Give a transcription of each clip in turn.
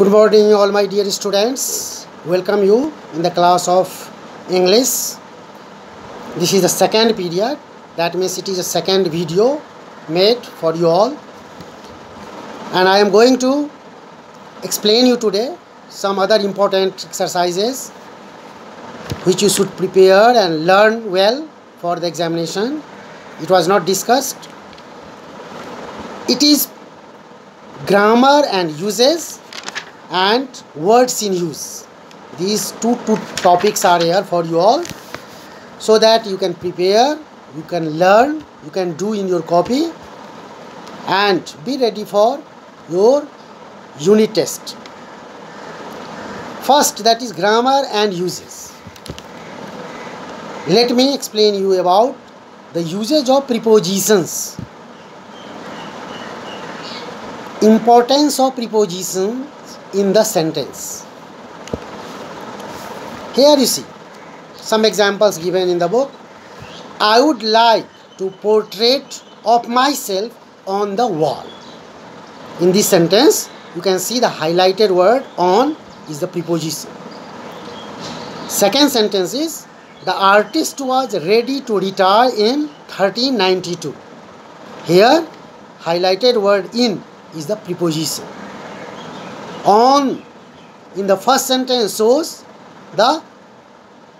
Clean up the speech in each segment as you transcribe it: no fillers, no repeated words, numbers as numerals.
Good morning, all my dear students. Welcome you in the class of English. This is the second period. That means it is a second video made for you all. And I am going to explain you today some other important exercises which you should prepare and learn well for the examination. It was not discussed. It is grammar and uses and words in use. These two topics are here for you all, so that you can prepare, you can learn, you can do in your copy and be ready for your unit test. First, that is grammar and uses. Let me explain you about the usage of prepositions. Importance of prepositions in the sentence. Here you see some examples given in the book. I would like to portrait of myself on the wall. In this sentence, you can see the highlighted word on is the preposition. Second sentence is the artist was ready to retire in 1392. Here, highlighted word in is the preposition. On in the first sentence shows the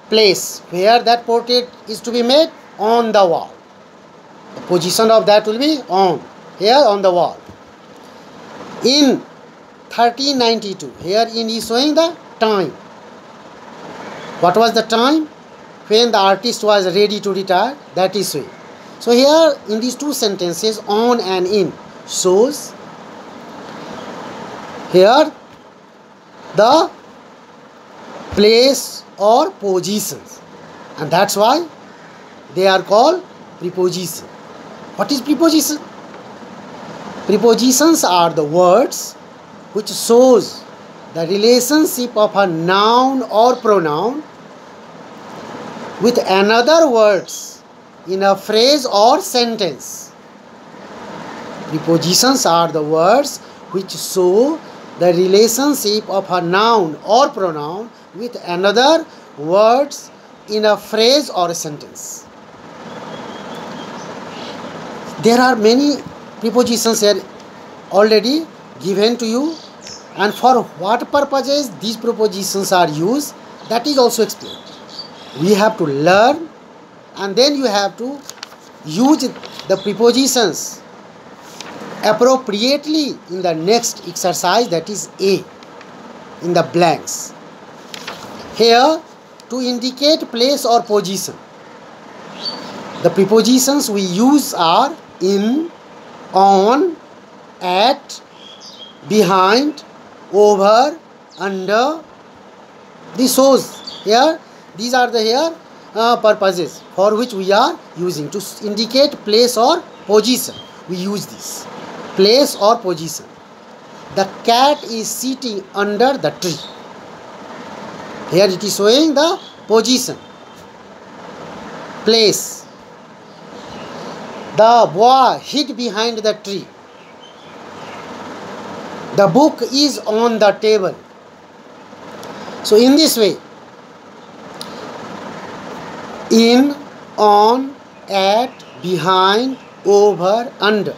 place where that portrait is to be made, on the wall. The position of that will be on, here on the wall. In 1392, here in is showing the time. What was the time? When the artist was ready to retire, that is showing. So here in these two sentences, on and in shows here the place or positions, and that's why they are called preposition. What is preposition? Prepositions are the words which shows the relationship of a noun or pronoun with another words in a phrase or sentence. Prepositions are the words which show the relationship of a noun or pronoun with another words in a phrase or a sentence. There are many prepositions here already given to you, and for what purposes these prepositions are used, that is also explained. We have to learn, and then you have to use the prepositions appropriately in the next exercise, that is A, in the blanks. Here, to indicate place or position, the prepositions we use are in, on, at, behind, over, under. This shows here, these are the here purposes for which we are using to indicate place or position. We use this. Place or position. The cat is sitting under the tree. Here it is showing the position. Place. The boy hid behind the tree. The book is on the table. So in this way, in, on, at, behind, over, under.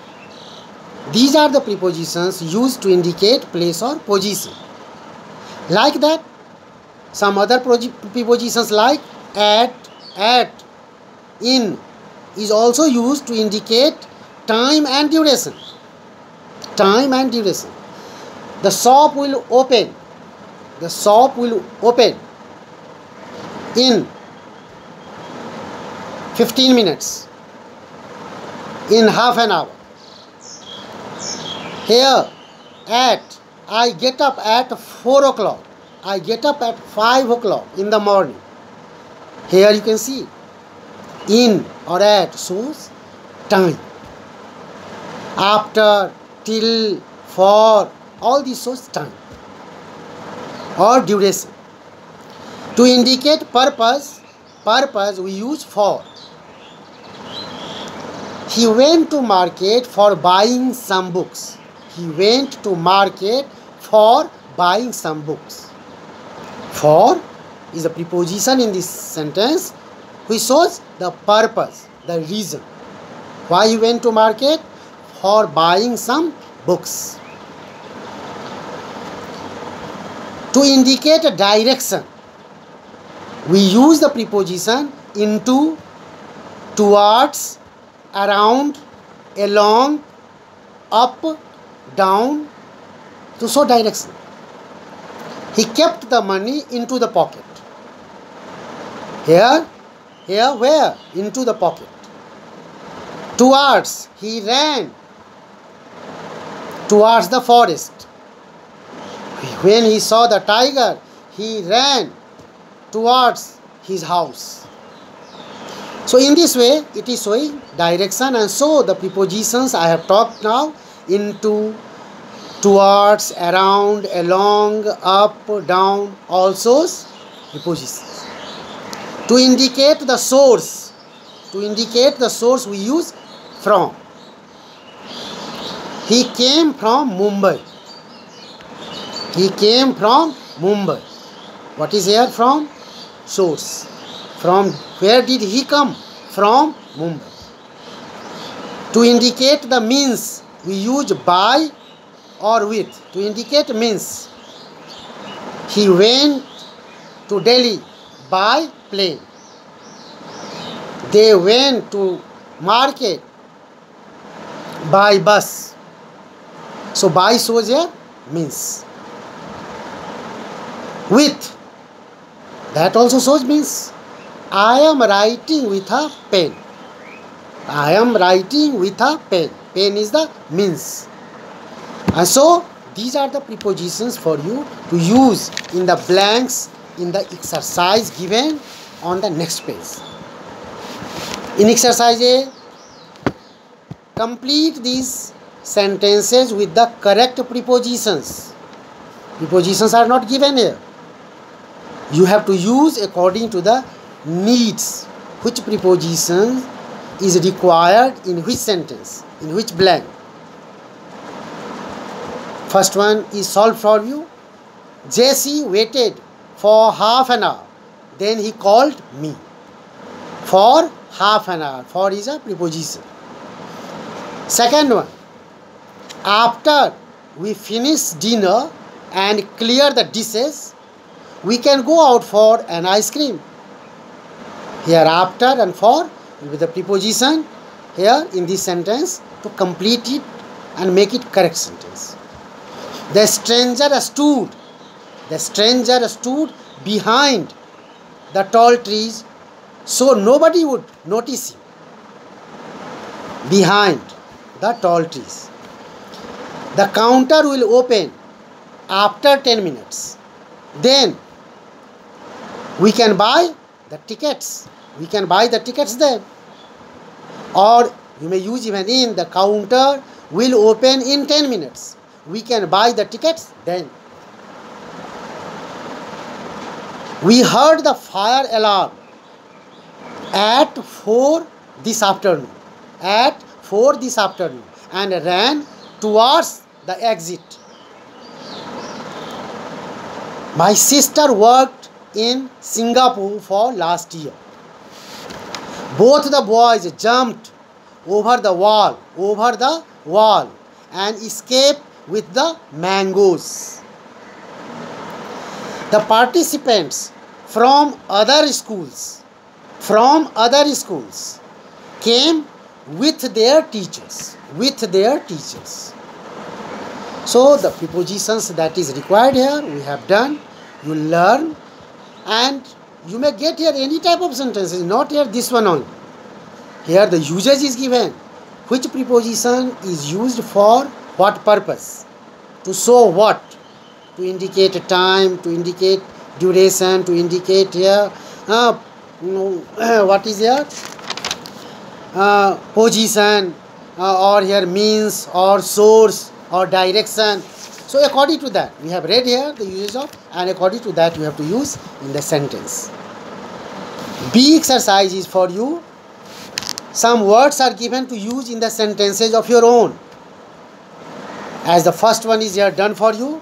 These are the prepositions used to indicate place or position. Like that, some other prepositions like at, in is also used to indicate time and duration. Time and duration. The shop will open. The shop will open in 15 minutes. In half an hour. Here, at, I get up at 4 o'clock. I get up at 5 o'clock in the morning. Here you can see, in or at shows time. After, till, for, all these shows time or duration. To indicate purpose we use for. He went to market for buying some books. He went to market for buying some books. For is a preposition in this sentence which shows the purpose, the reason. Why he went to market? For buying some books. To indicate a direction, we use the preposition into, towards, around, along, up, down, to show direction. He kept the money into the pocket. Here, where? Into the pocket. Towards, he ran towards the forest. When he saw the tiger, he ran towards his house. So in this way, it is showing direction, and so the prepositions I have talked now, into, towards, around, along, up, down, all shows prepositions. To indicate the source, we use from. He came from Mumbai. What is here? From? Source. From where did he come? From Mumbai. To indicate the means, we use by or with. To indicate means. He went to Delhi by plane. They went to market by bus. So by shows here means. With, that also shows means. I am writing with a pen. Pen is the means. And so these are the prepositions for you to use in the blanks in the exercise given on the next page. In exercise A, complete these sentences with the correct prepositions. Prepositions are not given here. You have to use according to the needs. Which preposition is required in which sentence, in which blank. First one is solved for you. Jesse waited for half an hour. Then he called me. For half an hour. For is a preposition. Second one. After we finish dinner and clear the dishes, we can go out for an ice cream. Here after and for will be the preposition here in this sentence to complete it and make it correct sentence. The stranger stood behind the tall trees so nobody would notice him. Behind the tall trees. The counter will open after 10 minutes. Then we can buy the tickets. Then. Or you may use even in, the counter will open in 10 minutes. We can buy the tickets then. We heard the fire alarm at 4 this afternoon. And ran towards the exit. My sister worked in Singapore for last year. Both the boys jumped over the wall and escaped with the mangoes. The participants from other schools came with their teachers. So the prepositions that is required here we have done. You learn, and you may get here any type of sentences, not here this one only. Here the usage is given. Which preposition is used for what purpose? To show what? To indicate a time, to indicate duration, to indicate here what is here? Position, or here means, or source, or direction. So according to that, we have read here the usage of, and according to that you have to use in the sentence. B exercise is for you. Some words are given to use in the sentences of your own. As the first one is here done for you.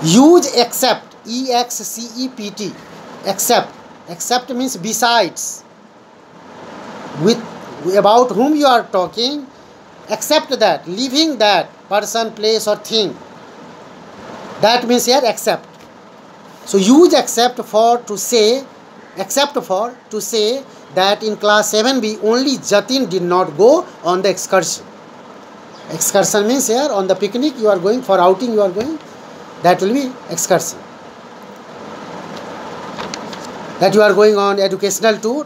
Use except, except, except. Except means besides. With about whom you are talking, except that, leaving that person, place or thing. That means here except. So use except for to say, that in class 7B only Jatin did not go on the excursion. Excursion means here on the picnic you are going, for outing you are going, that will be excursion. That you are going on educational tour.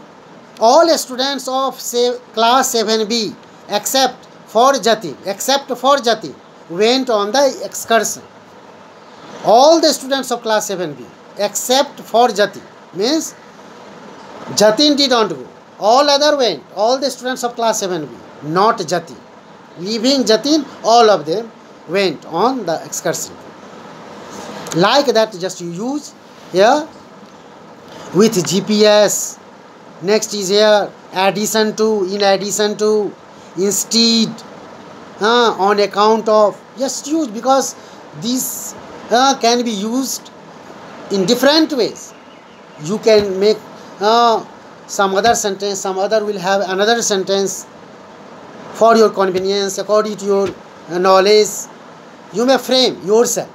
All students of say class 7B except for Jatin went on the excursion. All the students of class 7B except for Jatin means Jatin did not go. All other went. All the students of class 7B, not Jatin. Leaving Jatin, all of them went on the excursion. Like that, just you use here with GPS. Next is here addition to, in addition to, instead, on account of. Just use, because these can be used in different ways. You can make some other sentence, some other will have another sentence for your convenience, according to your knowledge. You may frame yourself.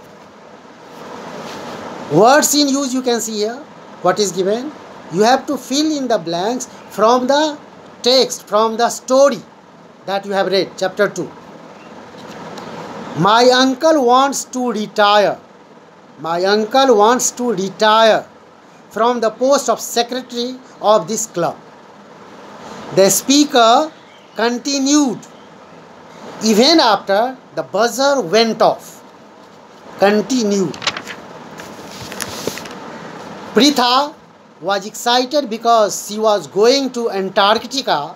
Words in use you can see here. What is given? You have to fill in the blanks from the text, from the story that you have read, chapter 2. My uncle wants to retire. My uncle wants to retire from the post of secretary of this club. The speaker continued even after the buzzer went off. Continued. Pritha was excited because she was going to Antarctica,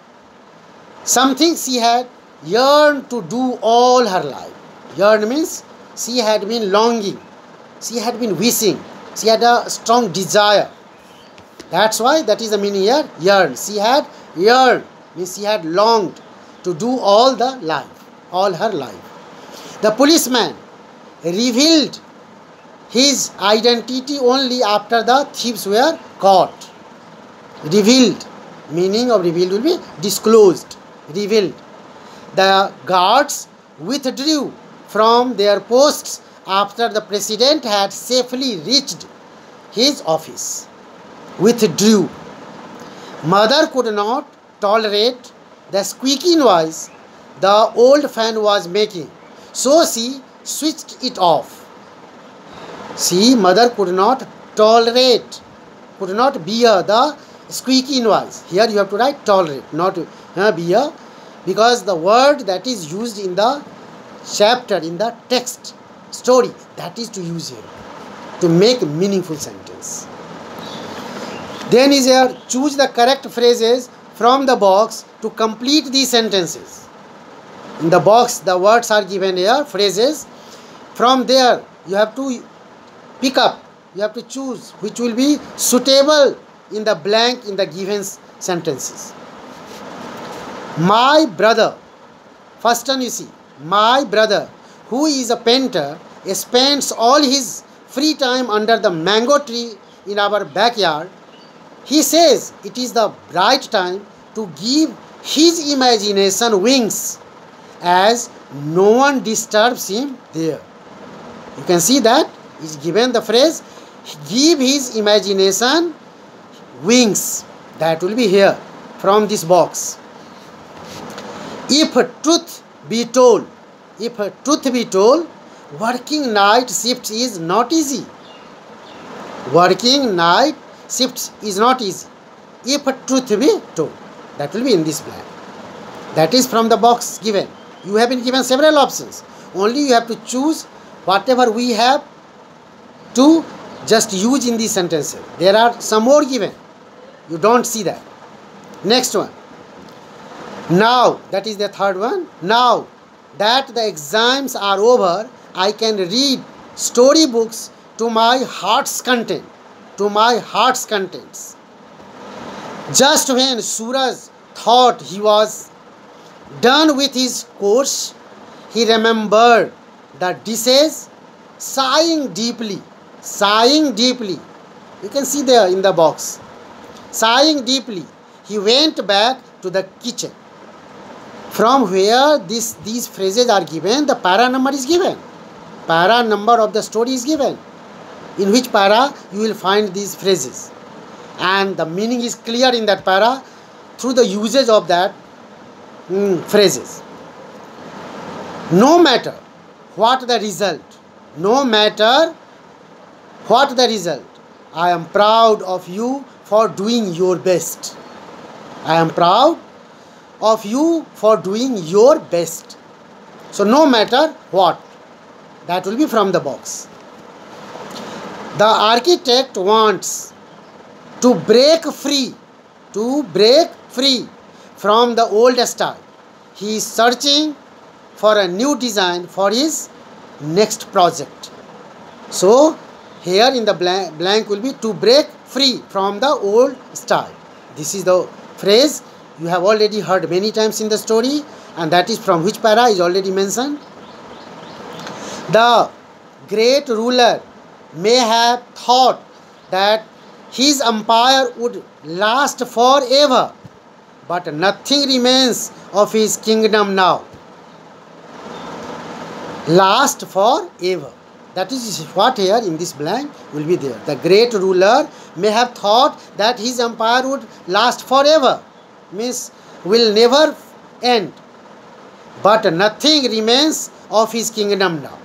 something she had yearned to do all her life. Yearn means she had been longing, she had been wishing, she had a strong desire. That's why that is the meaning here, yearn. She had yearned, means she had longed to do all her life. The policeman revealed his identity only after the thieves were caught. Revealed, meaning of revealed will be disclosed, revealed. The guards withdrew from their posts after the president had safely reached his office. Withdrew. Mother could not tolerate the squeaky noise the old fan was making, so she switched it off. See, mother could not tolerate, could not bear the squeaky noise. Here you have to write tolerate, not bear, because the word that is used in the chapter, in the text, story, that is to use here to make meaningful sentence. Then is here, choose the correct phrases from the box to complete these sentences. In the box, the words are given here, phrases. From there, you have to pick up, you have to choose which will be suitable in the blank in the given sentences. My brother, first one you see, my brother, who is a painter, spends all his free time under the mango tree in our backyard. He says it is the right time to give his imagination wings, as no one disturbs him there. You can see that is given the phrase, give his imagination wings. That will be here from this box. If truth be told, working night shifts is not easy. Working night shifts is not easy. If truth be told, that will be in this blank. That is from the box given. You have been given several options. Only you have to choose whatever we have to just use in these sentences. There are some more given. You don't see that. Next one. Now, that is the third one. Now that the exams are over, I can read storybooks to my heart's content. To my heart's contents. Just when Suraj thought he was done with his course, he remembered the dishes sighing deeply. Sighing deeply. You can see there in the box. Sighing deeply, he went back to the kitchen. From where these phrases are given, the para number is given. Para number of the story is given. In which para you will find these phrases. And the meaning is clear in that para through the usage of that phrases. No matter what the result, no matter what the result, I am proud of you for doing your best. I am proud of you for doing your best. So no matter what, that will be from the box. The architect wants to break free from the old style. He is searching for a new design for his next project. So here in the blank will be to break free from the old style. This is the phrase you have already heard many times in the story, and that is from which para is already mentioned. The great ruler may have thought that his empire would last forever, but nothing remains of his kingdom now. Last forever. That is what here in this blank will be there. The great ruler may have thought that his empire would last forever, means will never end, but nothing remains of his kingdom now.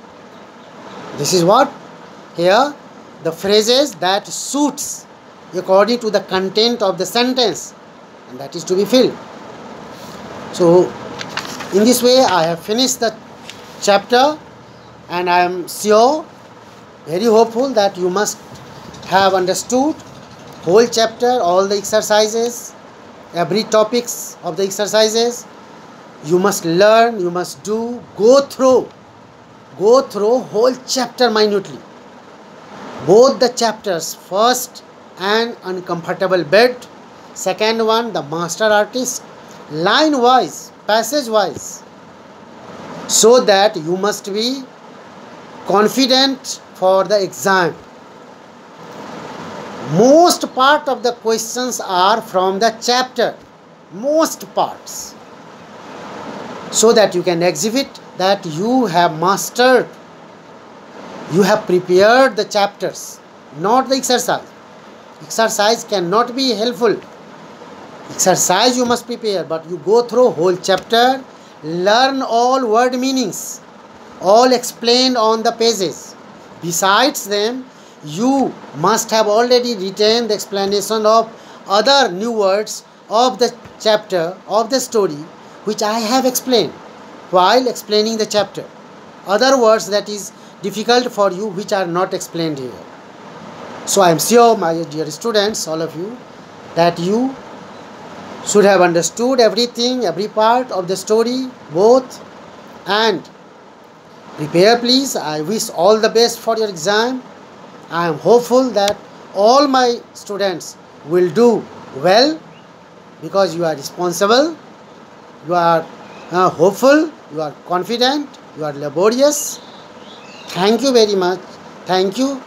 This is what here the phrases that suits according to the content of the sentence, and that is to be filled. So in this way I have finished the chapter, and I am sure, very hopeful that you must have understood whole chapter, all the exercises, every topics of the exercises. You must learn, you must do, go through whole chapter minutely. Both the chapters, first and uncomfortable bed, second one the master artist, line wise, passage wise, so that you must be confident for the exam. Most part of the questions are from the chapter, most parts, so that you can exhibit that you have mastered, you have prepared the chapters, not the exercise. Exercise cannot be helpful. Exercise you must prepare, but you go through whole chapter, learn all word meanings, all explained on the pages. Besides them, you must have already written the explanation of other new words of the chapter, of the story, which I have explained while explaining the chapter. Other words that is difficult for you, which are not explained here. So I am sure, my dear students, all of you, that you should have understood everything, every part of the story, both, and prepare please. I wish all the best for your exam. I am hopeful that all my students will do well, because you are responsible, you are hopeful, you are confident, you are laborious. Thank you very much. Thank you.